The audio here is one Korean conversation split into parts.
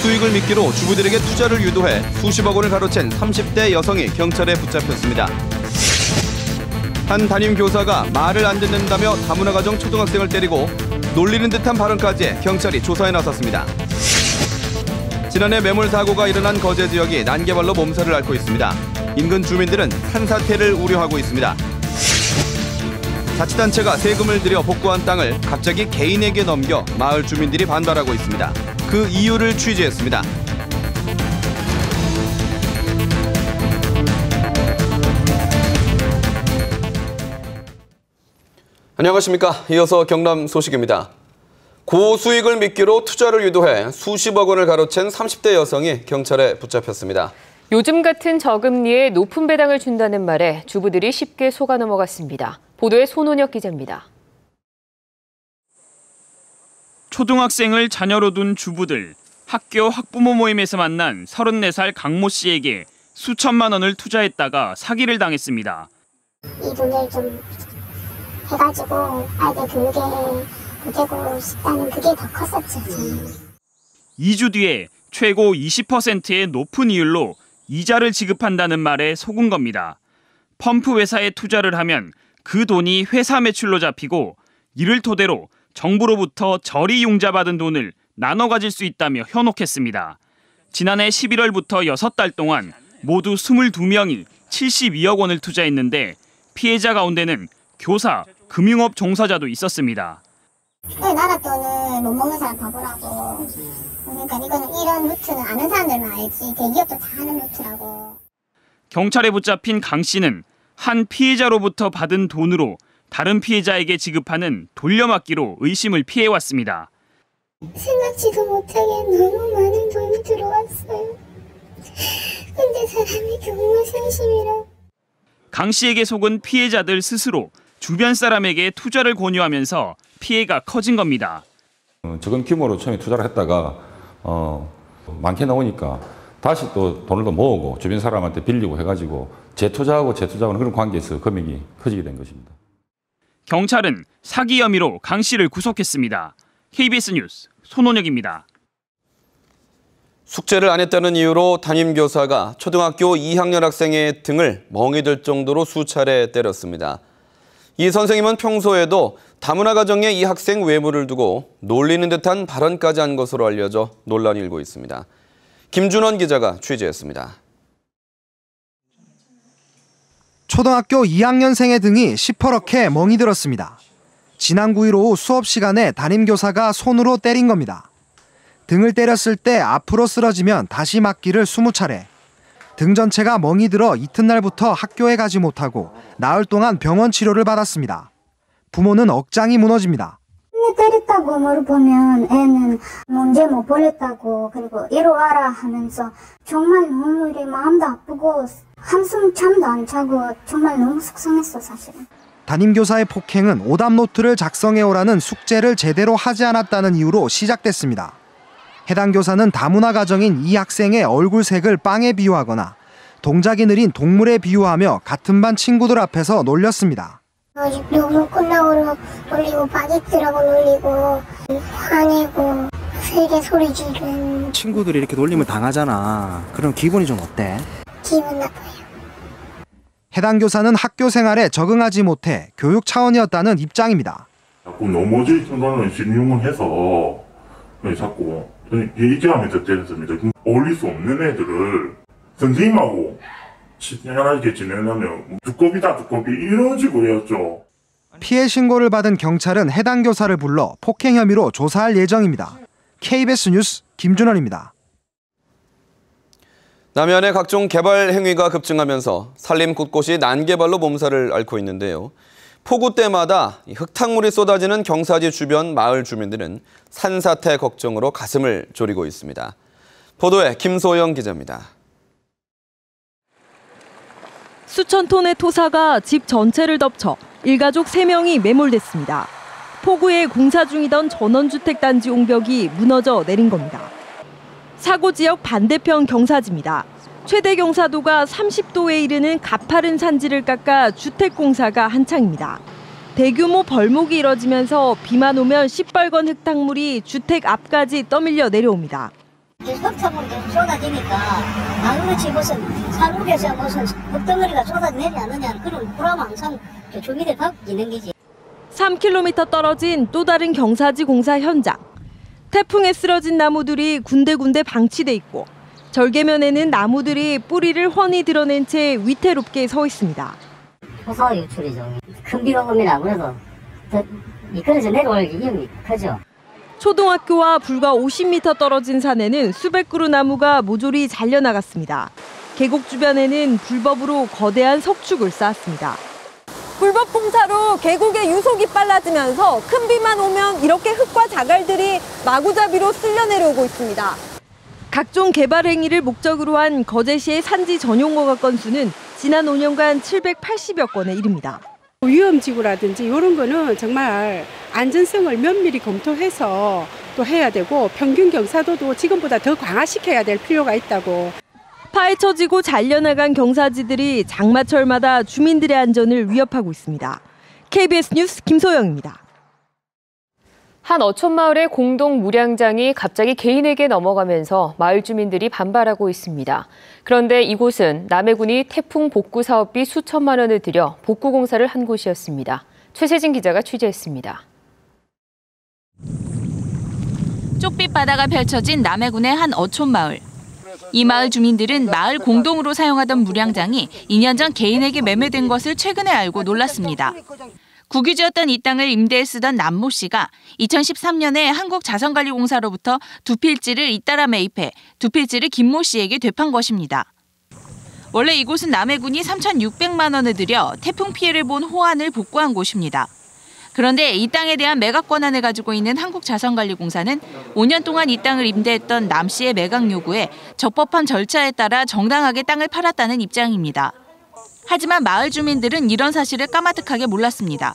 고수익을 미끼로 주부들에게 투자를 유도해 수십억 원을 가로챈 30대 여성이 경찰에 붙잡혔습니다. 한 담임 교사가 말을 안 듣는다며 다문화 가정 초등학생을 때리고 놀리는 듯한 발언까지 해 경찰이 조사에 나섰습니다. 지난해 매몰 사고가 일어난 거제 지역이 난개발로 몸살을 앓고 있습니다. 인근 주민들은 산사태를 우려하고 있습니다. 자치단체가 세금을 들여 복구한 땅을 갑자기 개인에게 넘겨 마을 주민들이 반발하고 있습니다. 그 이유를 취재했습니다. 안녕하십니까. 이어서 경남 소식입니다. 고수익을 미끼로 투자를 유도해 수십억 원을 가로챈 30대 여성이 경찰에 붙잡혔습니다. 요즘 같은 저금리에 높은 배당을 준다는 말에 주부들이 쉽게 속아 넘어갔습니다. 보도에 손원혁 기자입니다. 초등학생을 자녀로 둔 주부들, 학교 학부모 모임에서 만난 34살 강모 씨에게 수천만 원을 투자했다가 사기를 당했습니다. 이 돈을 좀 해가지고 아이들 교육에 보태고 싶다는 그게 더 컸었죠. 2주 뒤에 최고 20%의 높은 이율로 이자를 지급한다는 말에 속은 겁니다. 펌프 회사에 투자를 하면 그 돈이 회사 매출로 잡히고 이를 토대로 정부로부터 저리 융자받은 돈을 나눠 가질 수 있다며 현혹했습니다. 지난해 11월부터 6달 동안 모두 22명이 72억 원을 투자했는데 피해자 가운데는 교사, 금융업 종사자도 있었습니다. 나라 돈을 못 먹는 사람 바보라고. 그러니까 이거는 이런 루트는 아는 사람들만 알지 대기업도 다 아는 루트라고. 경찰에 붙잡힌 강 씨는 한 피해자로부터 받은 돈으로 다른 피해자에게 지급하는 돌려막기로 의심을 피해왔습니다. 생각지도 못하게 너무 많은 돈이 들어왔어요. 근데 사람이 정말 상심이라. 강 씨에게 속은 피해자들 스스로 주변 사람에게 투자를 권유하면서 피해가 커진 겁니다. 적은 규모로 처음에 투자를 했다가 많게 나오니까 다시 또 돈을 더 모으고 주변 사람한테 빌리고 해가지고 재투자하고 그런 관계에서 금액이 커지게 된 것입니다. 경찰은 사기 혐의로 강 씨를 구속했습니다. KBS 뉴스 손원혁입니다. 숙제를 안 했다는 이유로 담임교사가 초등학교 2학년 학생의 등을 멍이 들 정도로 수차례 때렸습니다. 이 선생님은 평소에도 다문화 가정의 이 학생 외모를 두고 놀리는 듯한 발언까지 한 것으로 알려져 논란이 일고 있습니다. 김준원 기자가 취재했습니다. 초등학교 2학년생의 등이 시퍼렇게 멍이 들었습니다. 지난 9일 오후 수업 시간에 담임교사가 손으로 때린 겁니다. 등을 때렸을 때 앞으로 쓰러지면 다시 맞기를 20차례. 등 전체가 멍이 들어 이튿날부터 학교에 가지 못하고 나흘 동안 병원 치료를 받았습니다. 부모는 억장이 무너집니다. 때렸다고 물어보면 애는 문제 못 벌였다고 그리고 이리와라 하면서 정말 너무 이래 마음도 아프고 한숨 잠도 안 자고 정말 너무 속상했어 사실은. 담임교사의 폭행은 오답 노트를 작성해오라는 숙제를 제대로 하지 않았다는 이유로 시작됐습니다. 해당 교사는 다문화 가정인 이 학생의 얼굴색을 빵에 비유하거나 동작이 느린 동물에 비유하며 같은 반 친구들 앞에서 놀렸습니다. 너무 끝나고 놀리고 바게트라고 놀리고 화내고 세게 소리 지르는. 친구들이 이렇게 놀림을 당하잖아. 그럼 기분이 좀 어때? 기분 나빠요. 해당 교사는 학교 생활에 적응하지 못해 교육 차원이었다는 입장입니다. 자꾸 넘어질 순간을 신용을 해서 자꾸 얘기하면서 때렸습니다. 어울릴 수 없는 애들을 선생님하고 친하게 지내려면 두꺼비다 두꺼비 이런 식으로 해였죠. 피해 신고를 받은 경찰은 해당 교사를 불러 폭행 혐의로 조사할 예정입니다. KBS 뉴스 김준원입니다. 남해안의 각종 개발 행위가 급증하면서 산림 곳곳이 난개발로 몸살을 앓고 있는데요. 폭우 때마다 흙탕물이 쏟아지는 경사지 주변 마을 주민들은 산사태 걱정으로 가슴을 졸이고 있습니다. 보도에 김소영 기자입니다. 수천 톤의 토사가 집 전체를 덮쳐 일가족 3명이 매몰됐습니다. 폭우에 공사 중이던 전원주택 단지 옹벽이 무너져 내린 겁니다. 사고 지역 반대편 경사지입니다. 최대 경사도가 30도에 이르는 가파른 산지를 깎아 주택 공사가 한창입니다. 대규모 벌목이 이뤄지면서 비만 오면 시뻘건 흙탕물이 주택 앞까지 떠밀려 내려옵니다. 흙탕으로 계속 쏟아지니까 아무렇지 무슨 산옥에서 무슨 흙덩어리가 쏟아내지 않느냐 그런 불안 항상 주민들 갖고 있는 거지. 3km 떨어진 또 다른 경사지 공사 현장. 태풍에 쓰러진 나무들이 군데군데 방치돼 있고 절개면에는 나무들이 뿌리를 훤히 드러낸 채 위태롭게 서 있습니다. 호사 유출이죠. 큰 비가 오면 아무래도 미끄러져 내려올 위험이 크죠. 초등학교와 불과 50m 떨어진 산에는 수백 그루 나무가 모조리 잘려나갔습니다. 계곡 주변에는 불법으로 거대한 석축을 쌓았습니다. 불법 공사로 계곡의 유속이 빨라지면서 큰 비만 오면 이렇게 흙과 자갈들이 마구잡이로 쓸려 내려오고 있습니다. 각종 개발 행위를 목적으로 한 거제시의 산지 전용 허가 건수는 지난 5년간 780여 건에 이릅니다. 위험지구라든지 이런 거는 정말 안전성을 면밀히 검토해서 또 해야 되고 평균 경사도도 지금보다 더 강화시켜야 될 필요가 있다고. 파헤쳐지고 잘려나간 경사지들이 장마철마다 주민들의 안전을 위협하고 있습니다. KBS 뉴스 김소영입니다. 한 어촌 마을의 공동 무량장이 갑자기 개인에게 넘어가면서 마을 주민들이 반발하고 있습니다. 그런데 이곳은 남해군이 태풍 복구 사업비 수천만 원을 들여 복구 공사를 한 곳이었습니다. 최세진 기자가 취재했습니다. 쪽빛 바다가 펼쳐진 남해군의 한 어촌 마을. 이 마을 주민들은 마을 공동으로 사용하던 무량장이 2년 전 개인에게 매매된 것을 최근에 알고 놀랐습니다. 국유지였던 이 땅을 임대에 쓰던 남모 씨가 2013년에 한국자선관리공사로부터 두 필지를 잇따라 매입해 두 필지를 김모 씨에게 되판 것입니다. 원래 이곳은 남해군이 3,600만 원을 들여 태풍 피해를 본 호안을 복구한 곳입니다. 그런데 이 땅에 대한 매각 권한을 가지고 있는 한국자선관리공사는 5년 동안 이 땅을 임대했던 남 씨의 매각 요구에 적법한 절차에 따라 정당하게 땅을 팔았다는 입장입니다. 하지만 마을 주민들은 이런 사실을 까마득하게 몰랐습니다.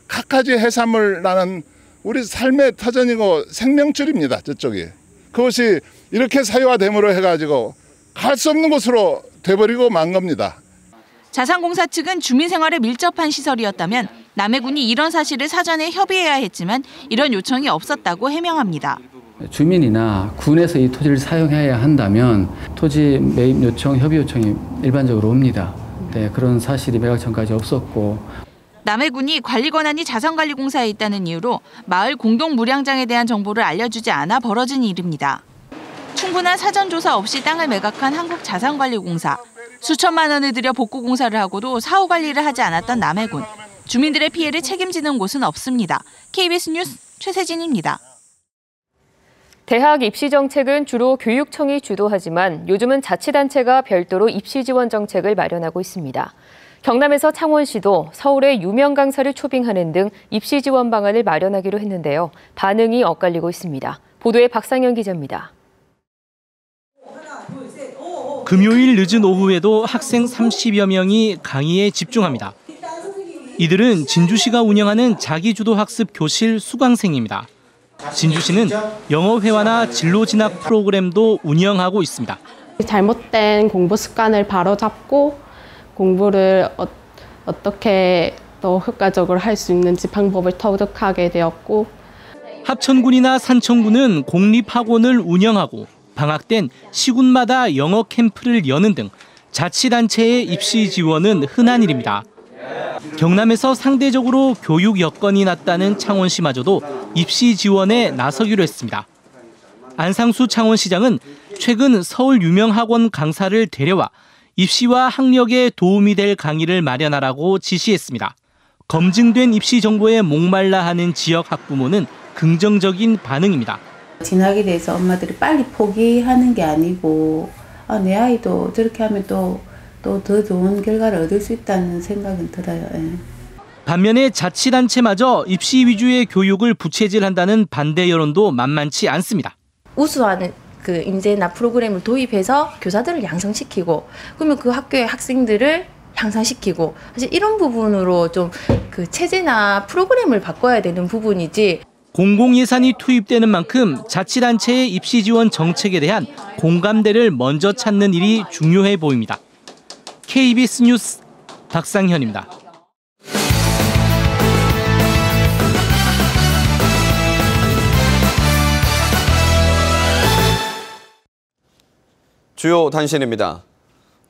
갖가지 해산물 나는 우리 삶의 터전이고 생명줄입니다. 저쪽이. 그것이 이렇게 사유화됨으로 해가지고 갈 수 없는 곳으로 돼버리고 만 겁니다. 자산공사 측은 주민 생활에 밀접한 시설이었다면 남해군이 이런 사실을 사전에 협의해야 했지만 이런 요청이 없었다고 해명합니다. 주민이나 군에서 이 토지를 사용해야 한다면 토지 매입 요청, 협의 요청이 일반적으로 옵니다. 네, 그런 사실이 매각 전까지 없었고. 남해군이 관리 권한이 자선관리공사에 있다는 이유로 마을 공동 무량장에 대한 정보를 알려주지 않아 벌어진 일입니다. 충분한 사전 조사 없이 땅을 매각한 한국자산관리공사. 수천만 원을 들여 복구 공사를 하고도 사후 관리를 하지 않았던 남해군. 주민들의 피해를 책임지는 곳은 없습니다. KBS 뉴스 최세진입니다. 대학 입시 정책은 주로 교육청이 주도하지만 요즘은 자치단체가 별도로 입시 지원 정책을 마련하고 있습니다. 경남에서 창원시도 서울의 유명 강사를 초빙하는 등 입시 지원 방안을 마련하기로 했는데요. 반응이 엇갈리고 있습니다. 보도에 박상현 기자입니다. 금요일 늦은 오후에도 학생 30여 명이 강의에 집중합니다. 이들은 진주시가 운영하는 자기주도 학습 교실 수강생입니다. 진주시는 영어회화나 진로 진학 프로그램도 운영하고 있습니다. 잘못된 공부 습관을 바로잡고 공부를 어떻게 더 효과적으로 할 수 있는지 방법을 터득하게 되었고, 합천군이나 산천군은 공립학원을 운영하고 방학 땐 시군마다 영어 캠프를 여는 등 자치단체의 입시 지원은 흔한 일입니다. 경남에서 상대적으로 교육 여건이 낮다는 창원시마저도 입시 지원에 나서기로 했습니다. 안상수 창원시장은 최근 서울 유명 학원 강사를 데려와 입시와 학력에 도움이 될 강의를 마련하라고 지시했습니다. 검증된 입시 정보에 목말라 하는 지역 학부모는 긍정적인 반응입니다. 진학에 대해서 엄마들이 빨리 포기하는 게 아니고 내 아이도 저렇게 하면 또 더 좋은 결과를 얻을 수 있다는 생각은 들어요. 예. 반면에 자치단체마저 입시 위주의 교육을 부채질한다는 반대 여론도 만만치 않습니다. 우수한 그 인재나 프로그램을 도입해서 교사들을 양성시키고 그러면 그 학교의 학생들을 향상시키고 사실 이런 부분으로 좀 그 체제나 프로그램을 바꿔야 되는 부분이지. 공공예산이 투입되는 만큼 자치단체의 입시 지원 정책에 대한 공감대를 먼저 찾는 일이 중요해 보입니다. KBS 뉴스 박상현입니다. 주요 단신입니다.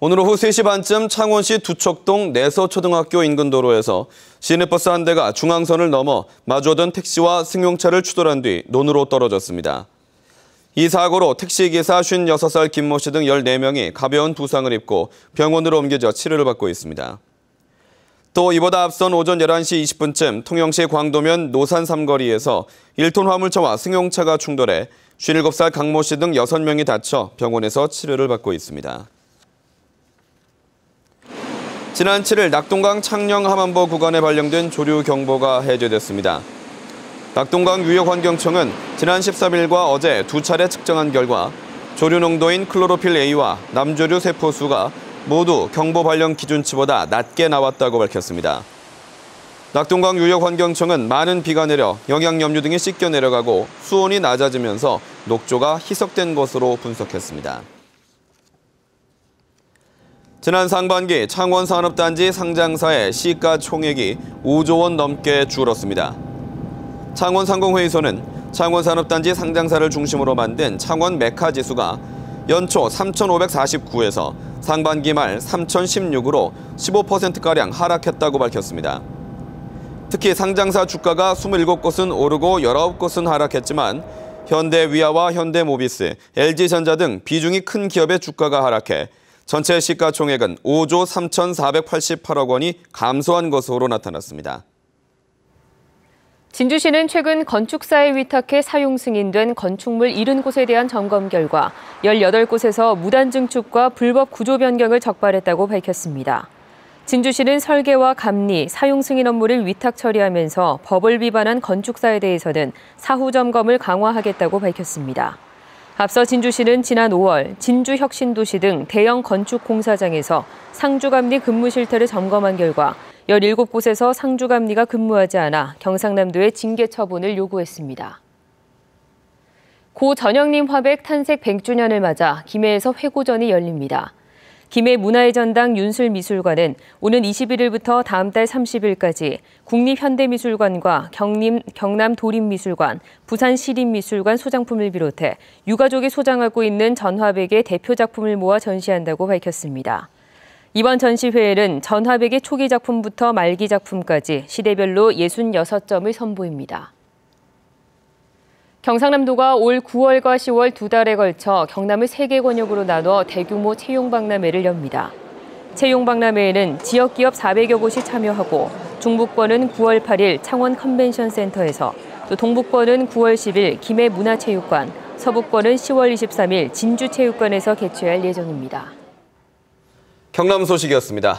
오늘 오후 3시 반쯤 창원시 두척동 내서초등학교 인근 도로에서 시내버스 한 대가 중앙선을 넘어 마주오던 택시와 승용차를 추돌한 뒤 논으로 떨어졌습니다. 이 사고로 택시기사 56살 김모 씨 등 14명이 가벼운 부상을 입고 병원으로 옮겨져 치료를 받고 있습니다. 또 이보다 앞선 오전 11시 20분쯤 통영시 광도면 노산 삼거리에서 1톤 화물차와 승용차가 충돌해 57살 강모 씨 등 6명이 다쳐 병원에서 치료를 받고 있습니다. 지난 7일 낙동강 창녕-함안보 구간에 발령된 조류 경보가 해제됐습니다. 낙동강 유역환경청은 지난 13일과 어제 2차례 측정한 결과 조류 농도인 클로로필 A와 남조류 세포수가 모두 경보 발령 기준치보다 낮게 나왔다고 밝혔습니다. 낙동강 유역환경청은 많은 비가 내려 영양염류 등이 씻겨 내려가고 수온이 낮아지면서 녹조가 희석된 것으로 분석했습니다. 지난 상반기 창원산업단지 상장사의 시가총액이 5조 원 넘게 줄었습니다. 창원상공회의소는 창원산업단지 상장사를 중심으로 만든 창원 메카지수가 연초 3,549에서 상반기 말 3,016으로 15%가량 하락했다고 밝혔습니다. 특히 상장사 주가가 27곳은 오르고 19곳은 하락했지만 현대위아와 현대모비스, LG전자 등 비중이 큰 기업의 주가가 하락해 전체 시가총액은 5조 3,488억 원이 감소한 것으로 나타났습니다. 진주시는 최근 건축사에 위탁해 사용 승인된 건축물 70곳에 대한 점검 결과 18곳에서 무단 증축과 불법 구조 변경을 적발했다고 밝혔습니다. 진주시는 설계와 감리, 사용 승인 업무를 위탁 처리하면서 법을 위반한 건축사에 대해서는 사후 점검을 강화하겠다고 밝혔습니다. 앞서 진주시는 지난 5월 진주혁신도시 등 대형 건축 공사장에서 상주감리 근무 실태를 점검한 결과 17곳에서 상주감리가 근무하지 않아 경상남도에 징계 처분을 요구했습니다. 고 전영림 화백 탄생 100주년을 맞아 김해에서 회고전이 열립니다. 김해 문화의 전당 윤술미술관은 오는 21일부터 다음 달 30일까지 국립현대미술관과 경남도립미술관, 부산시립미술관 소장품을 비롯해 유가족이 소장하고 있는 전화백의 대표 작품을 모아 전시한다고 밝혔습니다. 이번 전시회에는 전화백의 초기 작품부터 말기 작품까지 시대별로 66점을 선보입니다. 경상남도가 올 9월과 10월 2달에 걸쳐 경남을 3개 권역으로 나눠 대규모 채용박람회를 엽니다. 채용박람회에는 지역기업 400여 곳이 참여하고 중북권은 9월 8일 창원 컨벤션센터에서 또 동북권은 9월 10일 김해문화체육관, 서북권은 10월 23일 진주체육관에서 개최할 예정입니다. 경남 소식이었습니다.